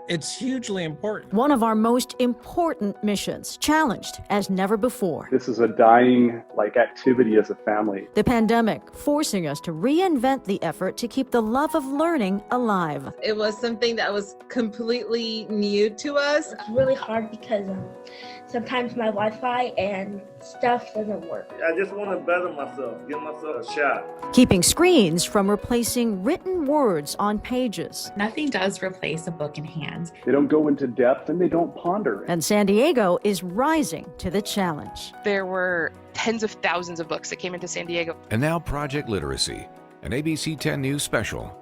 It's hugely important. One of our most important missions, challenged as never before. This is a dying activity as a family. The pandemic forcing us to reinvent the effort to keep the love of learning alive. It was something that was completely new to us. It's really hard because sometimes my Wi-Fi and stuff doesn't work. I just want to better myself, give myself a shot. Keeping screens from replacing written words on pages. Nothing does replace a book in hand. They don't go into depth and they don't ponder. And San Diego is rising to the challenge. There were tens of thousands of books that came into San Diego. And now Project Literacy, an ABC 10 News special.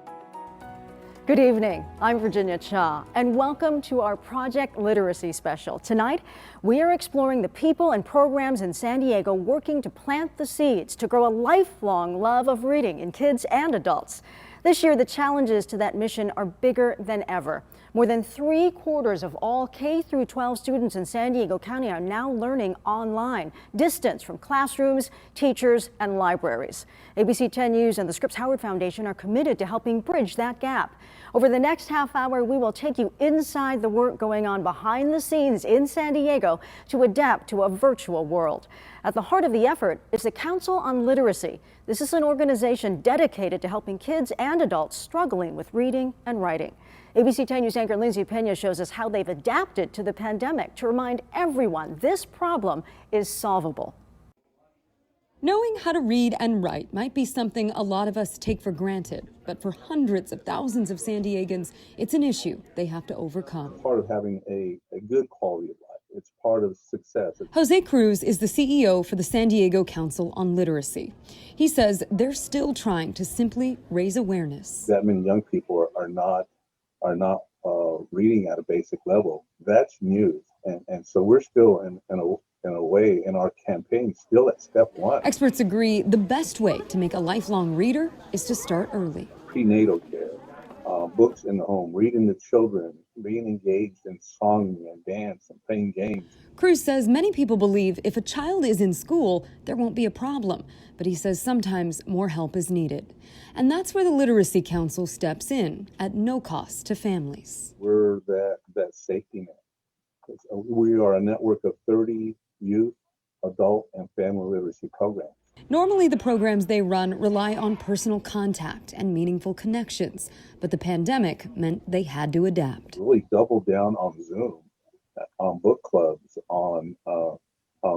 Good evening, I'm Virginia Cha, and welcome to our Project Literacy special. Tonight, we are exploring the people and programs in San Diego working to plant the seeds to grow a lifelong love of reading in kids and adults. This year, the challenges to that mission are bigger than ever. More than 3/4 of all K-12 students in San Diego County are now learning online, distance from classrooms, teachers, and libraries. ABC 10 News and the Scripps Howard Foundation are committed to helping bridge that gap. Over the next half hour, we will take you inside the work going on behind the scenes in San Diego to adapt to a virtual world. At the heart of the effort is the Council on Literacy. This is an organization dedicated to helping kids and adults struggling with reading and writing. ABC 10 News anchor Lindsay Pena shows us how they've adapted to the pandemic to remind everyone this problem is solvable. Knowing how to read and write might be something a lot of us take for granted, but for hundreds of thousands of San Diegans, it's an issue they have to overcome. Part of having a good quality of life. It's part of success. Jose Cruz is the CEO for the San Diego Council on Literacy. He says they're still trying to simply raise awareness. That many young people are not reading at a basic level. That's news. And so we're still in a way in our campaign still at step one. Experts agree the best way to make a lifelong reader is to start early. Prenatal care, books in the home, reading to children, being engaged in song and dance and playing games. Cruz says many people believe if a child is in school, there won't be a problem. But he says sometimes more help is needed. And that's where the Literacy Council steps in at no cost to families. We're that safety net. We are a network of 30 youth, adult, and family literacy programs. Normally, the programs they run rely on personal contact and meaningful connections, but the pandemic meant they had to adapt. Really double down on Zoom, on book clubs, on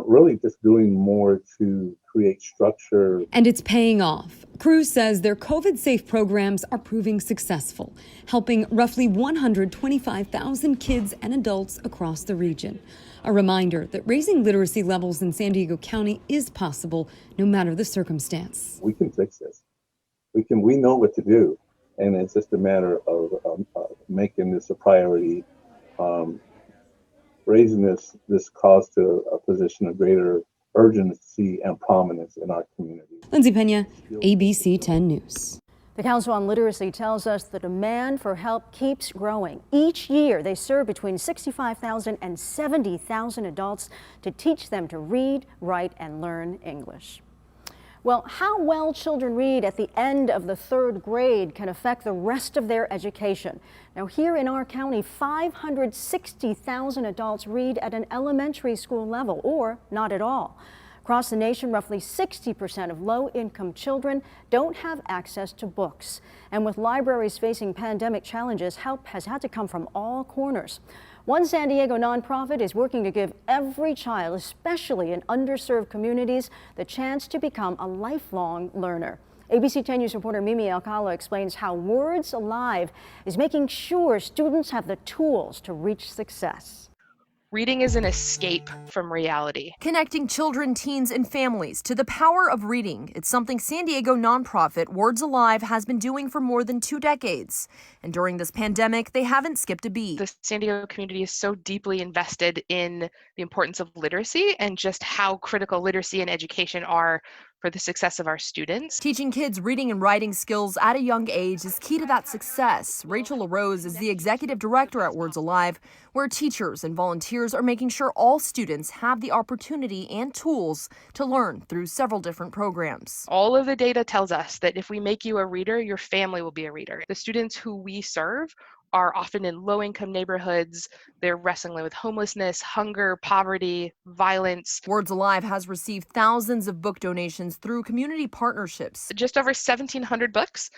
really just doing more to create structure. And it's paying off. Cruz says their COVID-safe programs are proving successful, helping roughly 125,000 kids and adults across the region. A reminder that raising literacy levels in San Diego County is possible, no matter the circumstance. We can fix this. We know what to do, and it's just a matter of making this a priority, raising this cause to a position of greater urgency and prominence in our community. Lindsay Pena, ABC 10 News. The Council on Literacy tells us the demand for help keeps growing. Each year, they serve between 65,000 and 70,000 adults to teach them to read, write, and learn English. Well, how well children read at the end of the 3rd grade can affect the rest of their education. Now, here in our county, 560,000 adults read at an elementary school level or not at all. Across the nation, roughly 60% of low-income children don't have access to books. And with libraries facing pandemic challenges, help has had to come from all corners. One San Diego nonprofit is working to give every child, especially in underserved communities, the chance to become a lifelong learner. ABC 10 News reporter Mimi Alcala explains how Words Alive is making sure students have the tools to reach success. Reading is an escape from reality. Connecting children, teens, and families to the power of reading. It's something San Diego nonprofit Words Alive has been doing for more than 2 decades. And during this pandemic, they haven't skipped a beat. The San Diego community is so deeply invested in the importance of literacy and just how critical literacy and education are for the success of our students. Teaching kids reading and writing skills at a young age is key to that success. Rachel LaRose is the executive director at Words Alive, where teachers and volunteers are making sure all students have the opportunity and tools to learn through several different programs. All of the data tells us that if we make you a reader, your family will be a reader. The students who we serve are often in low-income neighborhoods. They're wrestling with homelessness, hunger, poverty, violence. Words Alive has received thousands of book donations through community partnerships. Just over 1,700 books,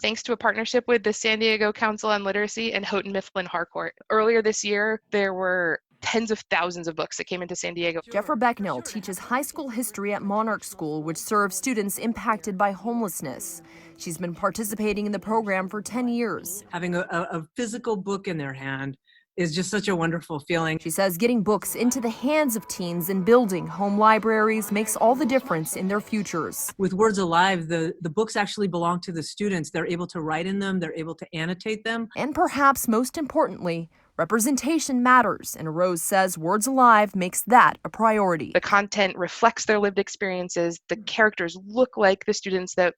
thanks to a partnership with the San Diego Council on Literacy and Houghton Mifflin Harcourt. Earlier this year, there were tens of thousands of books that came into San Diego. Jeffra Becknell teaches high school history at Monarch School, which serves students impacted by homelessness. She's been participating in the program for 10 years. Having a physical book in their hand is just such a wonderful feeling. She says getting books into the hands of teens and building home libraries makes all the difference in their futures. With Words Alive, the books actually belong to the students. They're able to write in them, they're able to annotate them. And perhaps most importantly, representation matters, and Rose says Words Alive makes that a priority. The content reflects their lived experiences. The characters look like the students that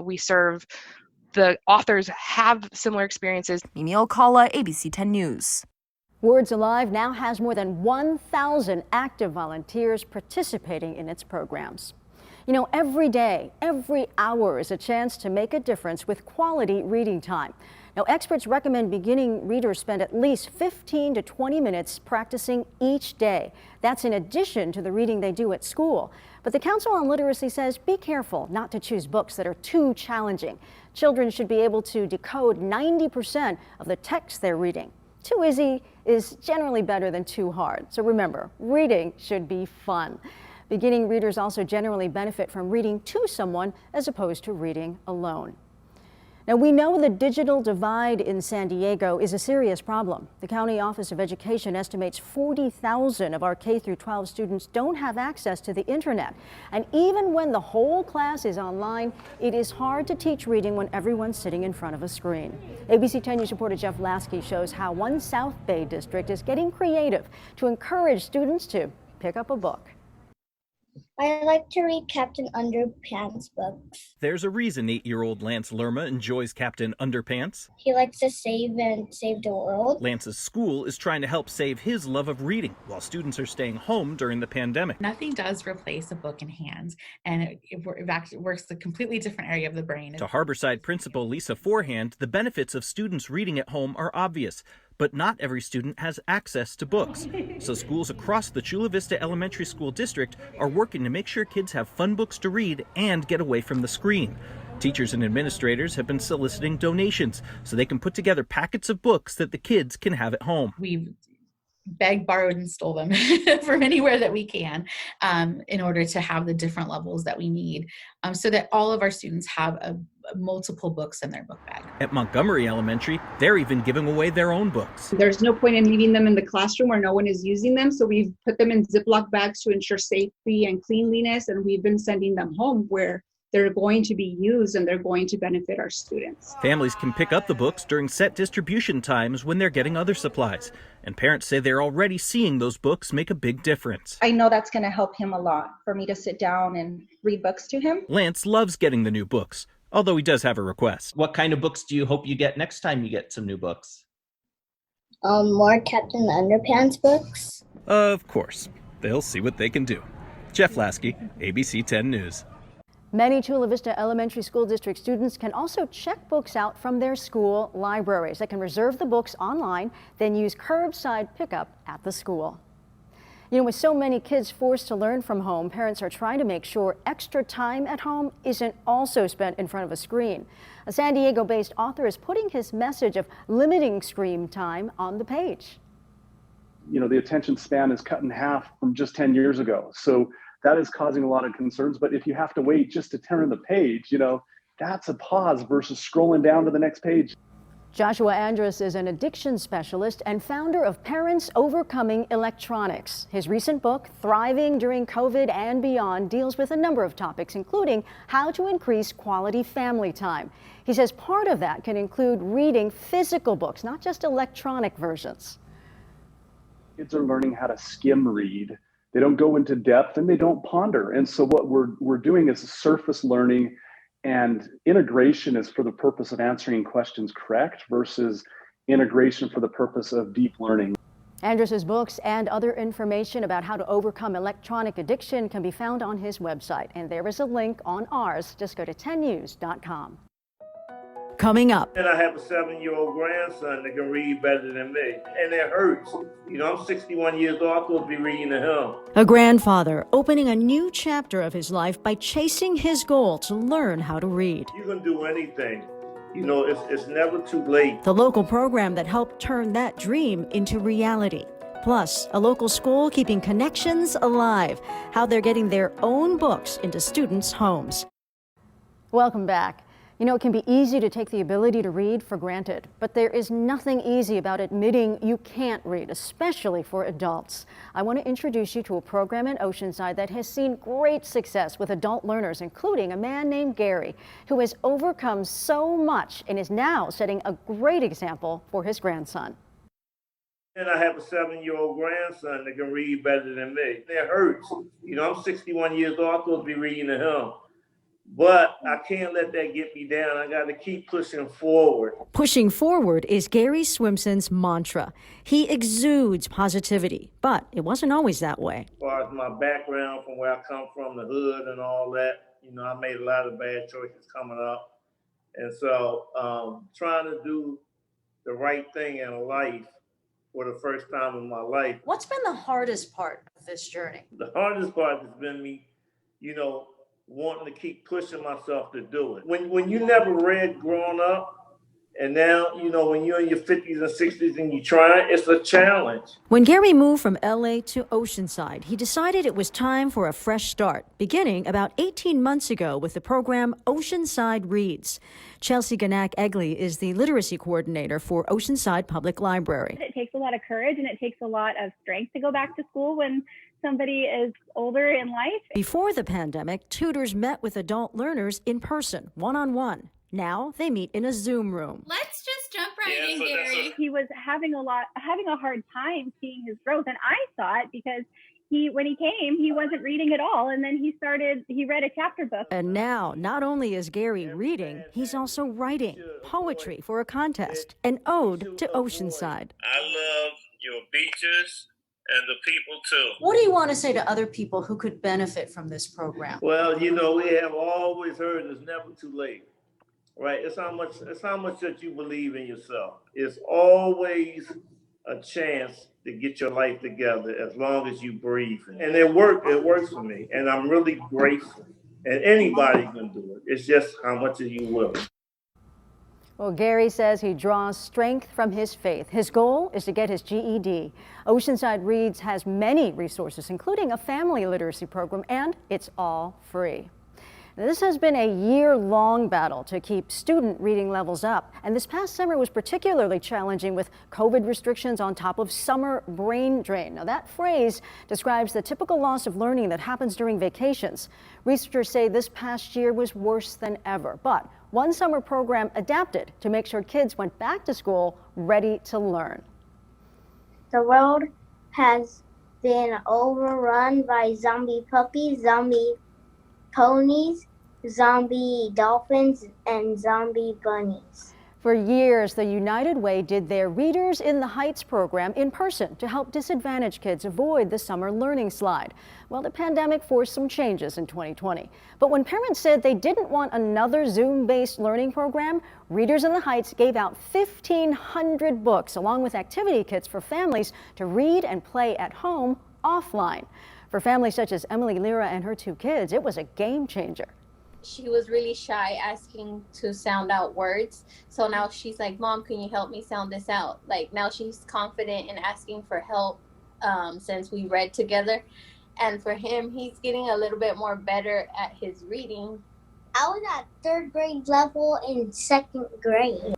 we serve. The authors have similar experiences. Mimi Alcala, ABC 10 News. Words Alive now has more than 1,000 active volunteers participating in its programs. You know, every day, every hour is a chance to make a difference with quality reading time. Now, experts recommend beginning readers spend at least 15 to 20 minutes practicing each day. That's in addition to the reading they do at school. But the Council on Literacy says be careful not to choose books that are too challenging. Children should be able to decode 90% of the text they're reading. Too easy is generally better than too hard. So remember, reading should be fun. Beginning readers also generally benefit from reading to someone as opposed to reading alone. Now, we know the digital divide in San Diego is a serious problem. The County Office of Education estimates 40,000 of our K-12 students don't have access to the internet. And even when the whole class is online, it is hard to teach reading when everyone's sitting in front of a screen. ABC 10 News reporter Jeff Lasky shows how one South Bay district is getting creative to encourage students to pick up a book. I like to read Captain Underpants books. There's a reason 8-year-old Lance Lerma enjoys Captain Underpants. He likes to save the world. Lance's school is trying to help save his love of reading while students are staying home during the pandemic. Nothing does replace a book in hand, and it actually works a completely different area of the brain. To Harborside principal Lisa Forehand, the benefits of students reading at home are obvious. But not every student has access to books. So schools across the Chula Vista Elementary School district are working to make sure kids have fun books to read and get away from the screen. Teachers and administrators have been soliciting donations so they can put together packets of books that the kids can have at home. We've begged, borrowed, and stole them from anywhere that we can in order to have the different levels that we need so that all of our students have multiple books in their book bag. At Montgomery Elementary, they're even giving away their own books. There's no point in leaving them in the classroom where no one is using them, so we've put them in Ziploc bags to ensure safety and cleanliness, and we've been sending them home where they're going to be used and they're going to benefit our students. Families can pick up the books during set distribution times when they're getting other supplies. And parents say they're already seeing those books make a big difference. I know that's going to help him a lot for me to sit down and read books to him. Lance loves getting the new books, although he does have a request. What kind of books do you hope you get next time you get some new books? More Captain Underpants books. Of course. They'll see what they can do. Jeff Lasky, ABC 10 News. Many Chula Vista Elementary School District students can also check books out from their school libraries. They can reserve the books online, then use curbside pickup at the school. You know, with so many kids forced to learn from home, parents are trying to make sure extra time at home isn't also spent in front of a screen. A San Diego-based author is putting his message of limiting screen time on the page. You know, the attention span is cut in half from just 10 years ago. So that is causing a lot of concerns. But if you have to wait just to turn the page, you know, that's a pause versus scrolling down to the next page. Joshua Andrus is an addiction specialist and founder of Parents Overcoming Electronics. His recent book, Thriving During COVID and Beyond, deals with a number of topics, including how to increase quality family time. He says part of that can include reading physical books, not just electronic versions. Kids are learning how to skim read. They don't go into depth and they don't ponder. And so what we're doing is surface learning, and integration is for the purpose of answering questions correct versus integration for the purpose of deep learning. Andrus's books and other information about how to overcome electronic addiction can be found on his website. And there is a link on ours. Just go to 10news.com. Coming up. And I have a 7-year-old grandson that can read better than me. And it hurts. You know, I'm 61 years old. I'm supposed to be reading to him. A grandfather opening a new chapter of his life by chasing his goal to learn how to read. You can do anything. You know, it's never too late. The local program that helped turn that dream into reality. Plus, a local school keeping connections alive, how they're getting their own books into students' homes. Welcome back. You know, it can be easy to take the ability to read for granted, but there is nothing easy about admitting you can't read, especially for adults. I want to introduce you to a program in Oceanside that has seen great success with adult learners, including a man named Gary, who has overcome so much and is now setting a great example for his grandson. And I have a 7-year-old grandson that can read better than me. It hurts. You know, I'm 61 years old. I'm supposed to be reading to him. But I can't let that get me down. I got to keep pushing forward. Pushing forward is Gary Swimson's mantra. He exudes positivity, but it wasn't always that way. As far as my background, from where I come from, the hood and all that, you know, I made a lot of bad choices coming up. And so trying to do the right thing in life for the first time in my life. What's been the hardest part of this journey? The hardest part has been me, you know, wanting to keep pushing myself to do it. When you never read growing up, and now, you know, when you're in your 50s and 60s and you try, it's a challenge. When Gary moved from LA to Oceanside, he decided it was time for a fresh start, beginning about 18 months ago with the program Oceanside Reads. Chelsea Ganak-Egley is the literacy coordinator for Oceanside Public Library. It takes a lot of courage and it takes a lot of strength to go back to school when somebody is older in life. Before the pandemic, tutors met with adult learners in person, one-on-one. Now they meet in a Zoom room. Let's just jump right in, Gary. He was having a hard time seeing his growth, and I saw it because when he came, he wasn't reading at all, and then he read a chapter book. And now, not only is Gary reading, he's also writing poetry for a contest, an ode to Oceanside. I love your beaches and the people too. What do you want to say to other people who could benefit from this program? Well, you know, we have always heard it's never too late, right? It's how much that you believe in yourself. It's always a chance to get your life together as long as you breathe. And it works for me. And I'm really grateful. And anybody can do it. It's just how much of you will. Well, Gary says he draws strength from his faith. His goal is to get his GED. Oceanside Reads has many resources, including a family literacy program, and it's all free. This has been a year-long battle to keep student reading levels up, and this past summer was particularly challenging with COVID restrictions on top of summer brain drain. Now, that phrase describes the typical loss of learning that happens during vacations. Researchers say this past year was worse than ever, but one summer program adapted to make sure kids went back to school ready to learn. The world has been overrun by zombie puppies, zombie ponies, zombie dolphins, and zombie bunnies. For years, the United Way did their Readers in the Heights program in person to help disadvantaged kids avoid the summer learning slide. Well, the pandemic forced some changes in 2020. But when parents said they didn't want another Zoom-based learning program, Readers in the Heights gave out 1,500 books along with activity kits for families to read and play at home offline. For families such as Emily Lira and her 2 kids, it was a game changer. She was really shy asking to sound out words. So now she's like, Mom, can you help me sound this out? Like now she's confident in asking for help since we read together. And for him, he's getting a little bit more better at his reading. I was at 3rd grade level in 2nd grade.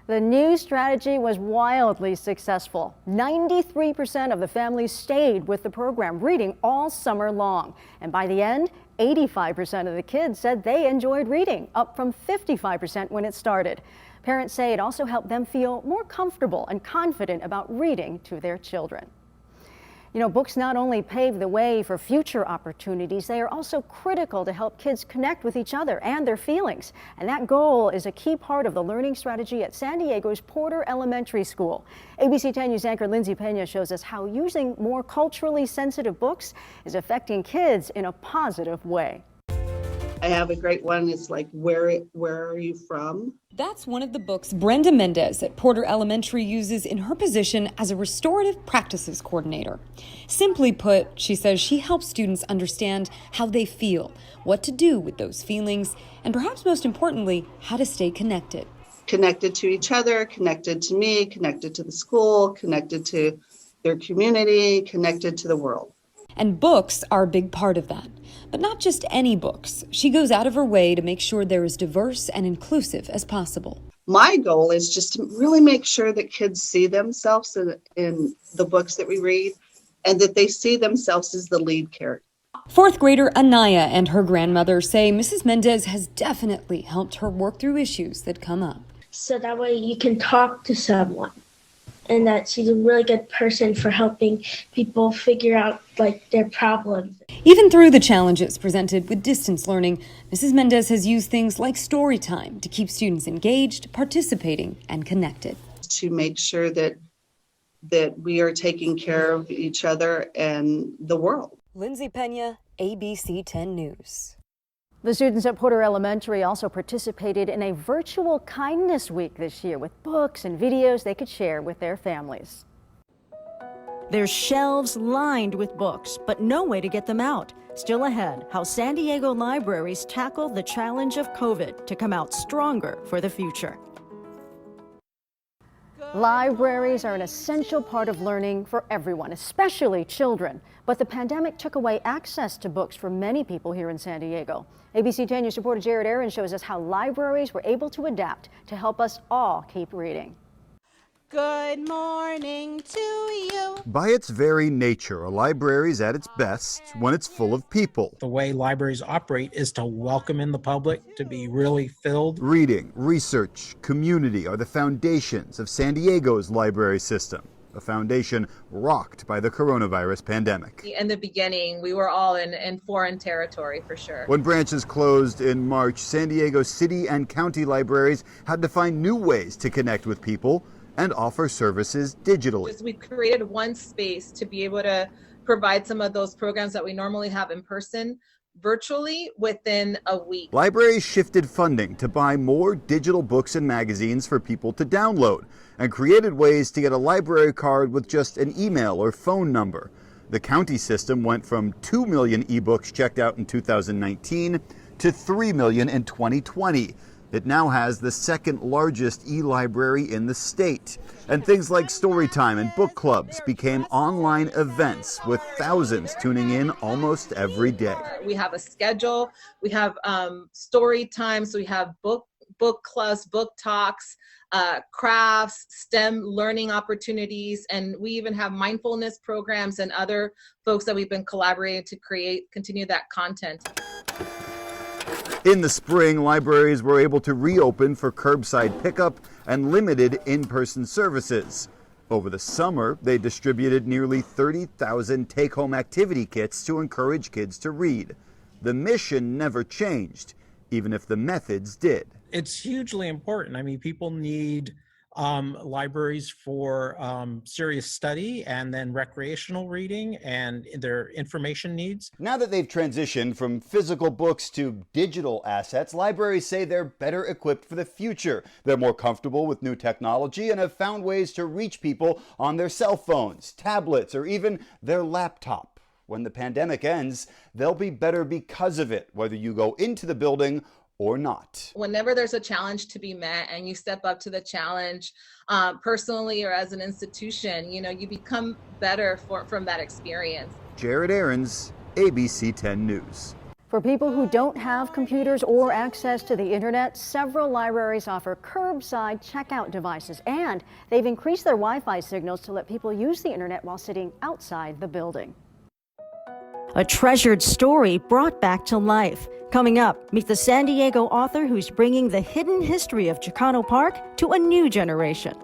The new strategy was wildly successful. 93% of the families stayed with the program, reading all summer long. And by the end, 85% of the kids said they enjoyed reading, up from 55% when it started. Parents say it also helped them feel more comfortable and confident about reading to their children. You know, books not only pave the way for future opportunities, they are also critical to help kids connect with each other and their feelings. And that goal is a key part of the learning strategy at San Diego's Porter Elementary School. ABC 10 News anchor Lindsay Pena shows us how using more culturally sensitive books is affecting kids in a positive way. I have a great one. It's like, where are you from? That's one of the books Brenda Mendez at Porter Elementary uses in her position as a restorative practices coordinator. Simply put, she says she helps students understand how they feel, what to do with those feelings, and perhaps most importantly, how to stay connected. Connected to each other, connected to me, connected to the school, connected to their community, connected to the world. And books are a big part of that. But not just any books. She goes out of her way to make sure they're as diverse and inclusive as possible. My goal is just to really make sure that kids see themselves in the books that we read, and that they see themselves as the lead character. Fourth grader Anaya and her grandmother say Mrs. Mendez has definitely helped her work through issues that come up. So that way you can talk to someone, and that she's a really good person for helping people figure out like their problems. Even through the challenges presented with distance learning, Mrs. Mendez has used things like story time to keep students engaged, participating, and connected. To make sure that we are taking care of each other and the world. Lindsay Pena, ABC 10 News. The students at Porter Elementary also participated in a virtual kindness week this year with books and videos they could share with their families. There's shelves lined with books, but no way to get them out. Still ahead, how San Diego libraries tackle the challenge of COVID to come out stronger for the future. Libraries are an essential part of learning for everyone, especially children. But the pandemic took away access to books for many people here in San Diego. ABC 10 News reporter Jared Aaron shows us how libraries were able to adapt to help us all keep reading. Good morning to you. By its very nature, a library is at its best when it's full of people. The way libraries operate is to welcome in the public, to be really filled. Reading, research, community are the foundations of San Diego's library system, a foundation rocked by the coronavirus pandemic. In the beginning, we were all in foreign territory for sure. When branches closed in March, San Diego city and county libraries had to find new ways to connect with people and offer services digitally. We created one space to be able to provide some of those programs that we normally have in person virtually within a week. Libraries shifted funding to buy more digital books and magazines for people to download and created ways to get a library card with just an email or phone number. The county system went from 2 million ebooks checked out in 2019 to 3 million in 2020. It now has the second largest e-library in the state. And things like story time and book clubs became online events with thousands tuning in almost every day. We have a schedule, we have story times, we have book clubs, book talks, crafts, STEM learning opportunities, and we even have mindfulness programs and other folks that we've been collaborating to continue that content. In the spring, libraries were able to reopen for curbside pickup and limited in-person services. Over the summer, they distributed nearly 30,000 take-home activity kits to encourage kids to read. The mission never changed, even if the methods did. It's hugely important. I mean, people need libraries for serious study and then recreational reading and their information needs. Now that they've transitioned from physical books to digital assets, libraries say they're better equipped for the future. They're more comfortable with new technology and have found ways to reach people on their cell phones, tablets, or even their laptop. When the pandemic ends, they'll be better because of it, whether you go into the building or not. Whenever there's a challenge to be met and you step up to the challenge personally or as an institution, you become better from that experience. Jared Aarons, ABC 10 News. For people who don't have computers or access to the internet, several libraries offer curbside checkout devices, and they've increased their Wi-Fi signals to let people use the internet while sitting outside the building. A treasured story brought back to life. Coming up, meet the San Diego author who's bringing the hidden history of Chicano Park to a new generation.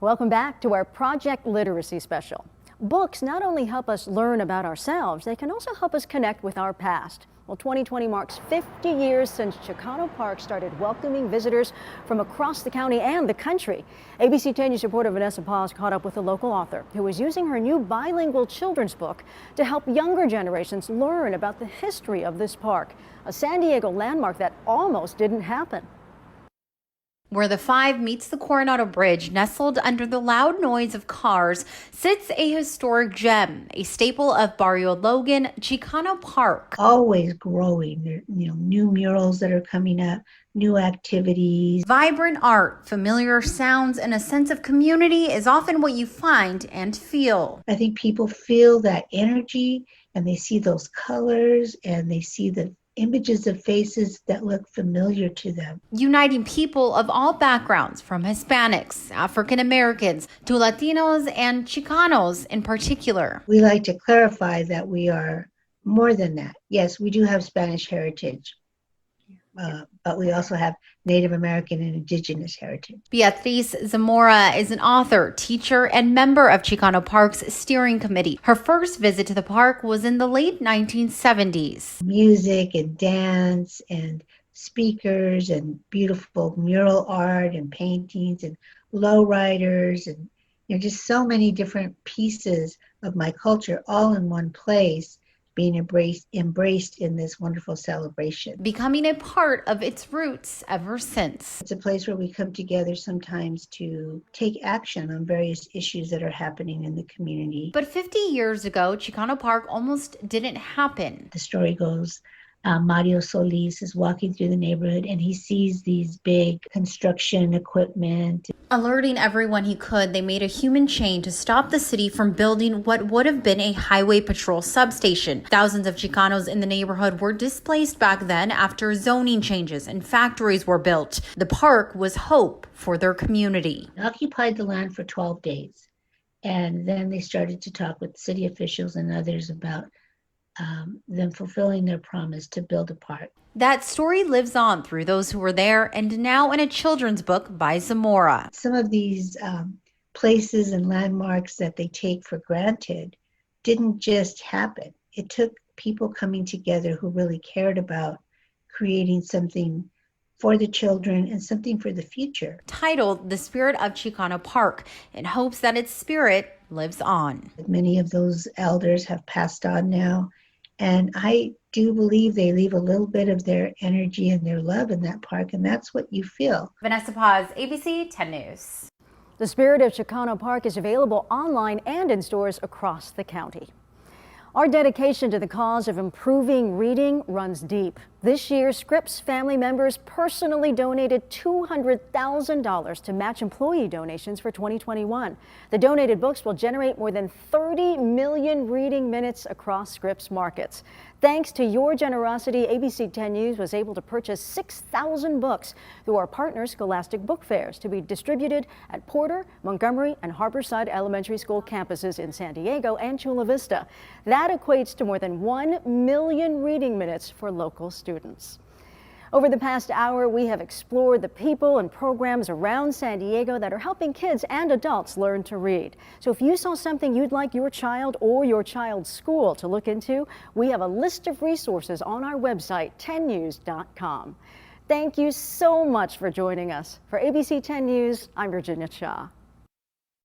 Welcome back to our Project Literacy Special. Books not only help us learn about ourselves, they can also help us connect with our past. Well, 2020 marks 50 years since Chicano Park started welcoming visitors from across the county and the country. ABC 10 News reporter Vanessa Paz caught up with a local author who is using her new bilingual children's book to help younger generations learn about the history of this park, a San Diego landmark that almost didn't happen. Where the 5 meets the Coronado Bridge, nestled under the loud noise of cars, sits a historic gem, a staple of Barrio Logan, Chicano Park. Always growing, there, new murals that are coming up, new activities. Vibrant art, familiar sounds, and a sense of community is often what you find and feel. I think people feel that energy and they see those colors and they see the images of faces that look familiar to them. Uniting people of all backgrounds, from Hispanics, African Americans, to Latinos and Chicanos in particular. We like to clarify that we are more than that. Yes, we do have Spanish heritage, but we also have Native American and Indigenous heritage. Beatriz Zamora is an author, teacher, and member of Chicano Park's steering committee. Her first visit to the park was in the late 1970s. Music and dance and speakers and beautiful mural art and paintings and lowriders and just so many different pieces of my culture all in one place, being embraced in this wonderful celebration. Becoming a part of its roots ever since. It's a place where we come together sometimes to take action on various issues that are happening in the community. But 50 years ago, Chicano Park almost didn't happen. The story goes, Mario Solis is walking through the neighborhood and he sees these big construction equipment. Alerting everyone he could, they made a human chain to stop the city from building what would have been a highway patrol substation. Thousands of Chicanos in the neighborhood were displaced back then after zoning changes and factories were built. The park was hope for their community. They occupied the land for 12 days. And then they started to talk with city officials and others about them fulfilling their promise to build a park. That story lives on through those who were there and now in a children's book by Zamora. Some of these places and landmarks that they take for granted didn't just happen. It took people coming together who really cared about creating something for the children and something for the future. Titled The Spirit of Chicano Park, in hopes that its spirit lives on. Many of those elders have passed on now, and I do believe they leave a little bit of their energy and their love in that park, and that's what you feel. Vanessa Paz, ABC 10 News. The Spirit of Chicano Park is available online and in stores across the county. Our dedication to the cause of improving reading runs deep. This year, Scripps family members personally donated $200,000 to match employee donations for 2021. The donated books will generate more than 30 million reading minutes across Scripps markets. Thanks to your generosity, ABC 10 News was able to purchase 6,000 books through our partner Scholastic Book Fairs to be distributed at Porter, Montgomery, and Harborside Elementary School campuses in San Diego and Chula Vista. That equates to more than 1 million reading minutes for local students. Over the past hour, we have explored the people and programs around San Diego that are helping kids and adults learn to read. So if you saw something you'd like your child or your child's school to look into, we have a list of resources on our website, 10news.com. Thank you so much for joining us. For ABC 10 News, I'm Virginia Cha.